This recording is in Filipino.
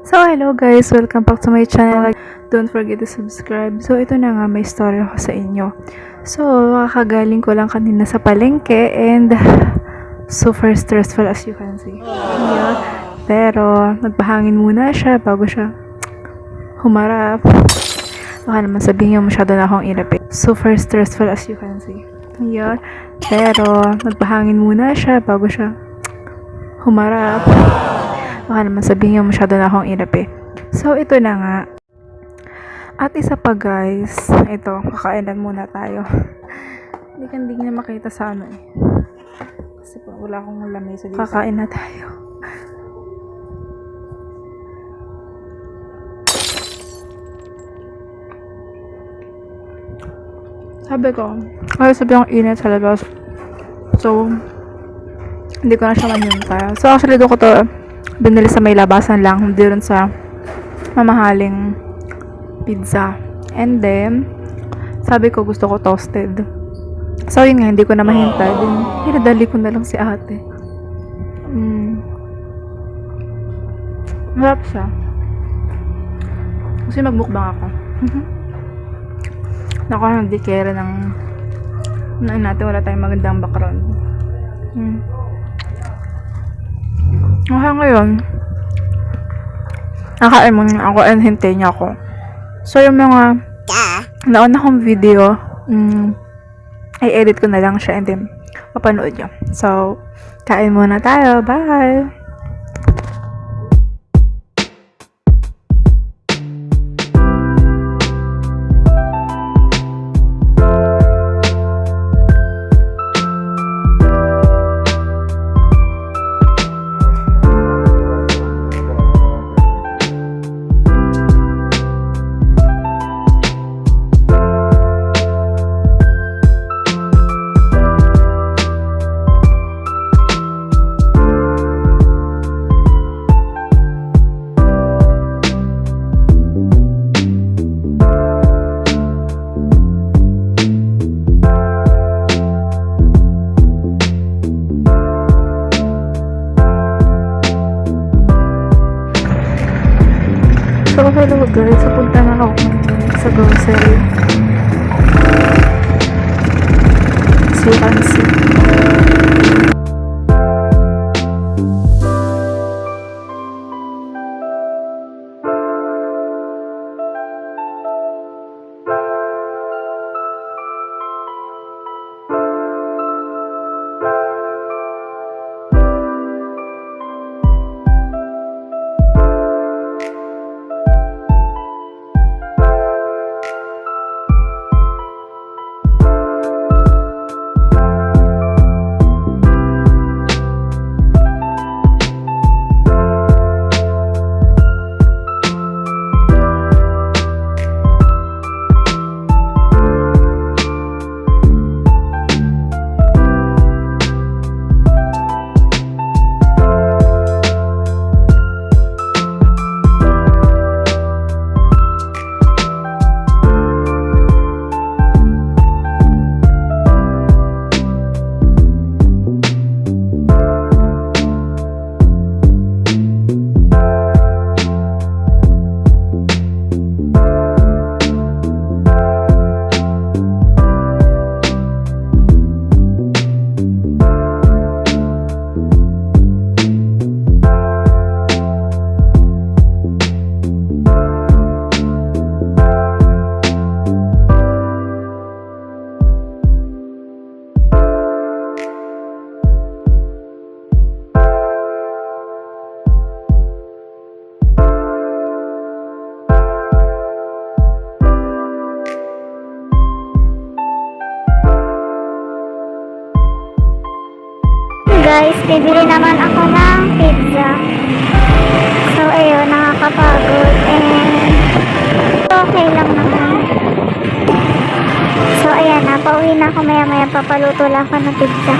So, hello guys! Welcome back to my channel. Don't forget to subscribe. So, ito na nga, may story ako sa inyo. So, kakagaling ko lang kanina sa palengke and super stressful as you can see. Yeah. Pero, nagpahangin muna siya bago siya humarap. Baka naman sabihin niyo masyado na akong irapit. Super stressful as you can see. Yeah. Pero, nagpahangin muna siya bago siya humarap. Baka naman sabihin niyo masyado na akong irapi. So, ito na nga. At isa pa guys, ito, kakainan muna tayo. Hindi na makita sa ano eh. Kasi po, wala akong lamesa dito. Kakain na tayo. Sabi ko, ang init sa labas. So, hindi ko na siya manintay. So, actually, doon ko to binili sa may labasan lang, hindi rin sa mamahaling pizza. And then, sabi ko gusto ko toasted. So, yun nga, hindi ko na mahintay. Then, hinadali ko na lang si ate. Masarap siya. Kasi magmukbang ako. Naku, hindi kera ng natin, wala tayong magandang background. Okay, ngayon, nakain mo niya ako and hintay niya ako. So, yung mga nauna kong video, i-edit ko na lang siya and then papanood niyo. So, kain muna tayo. Bye! So, hello guys. Punta na ako sa grocery. As you can see. Guys, bibili naman ako ng pizza. So, ayun, nakakapagod. And, okay lang naman. So, ayan na, pauwi na ako maya-maya. Papaluto lang ako ng pizza.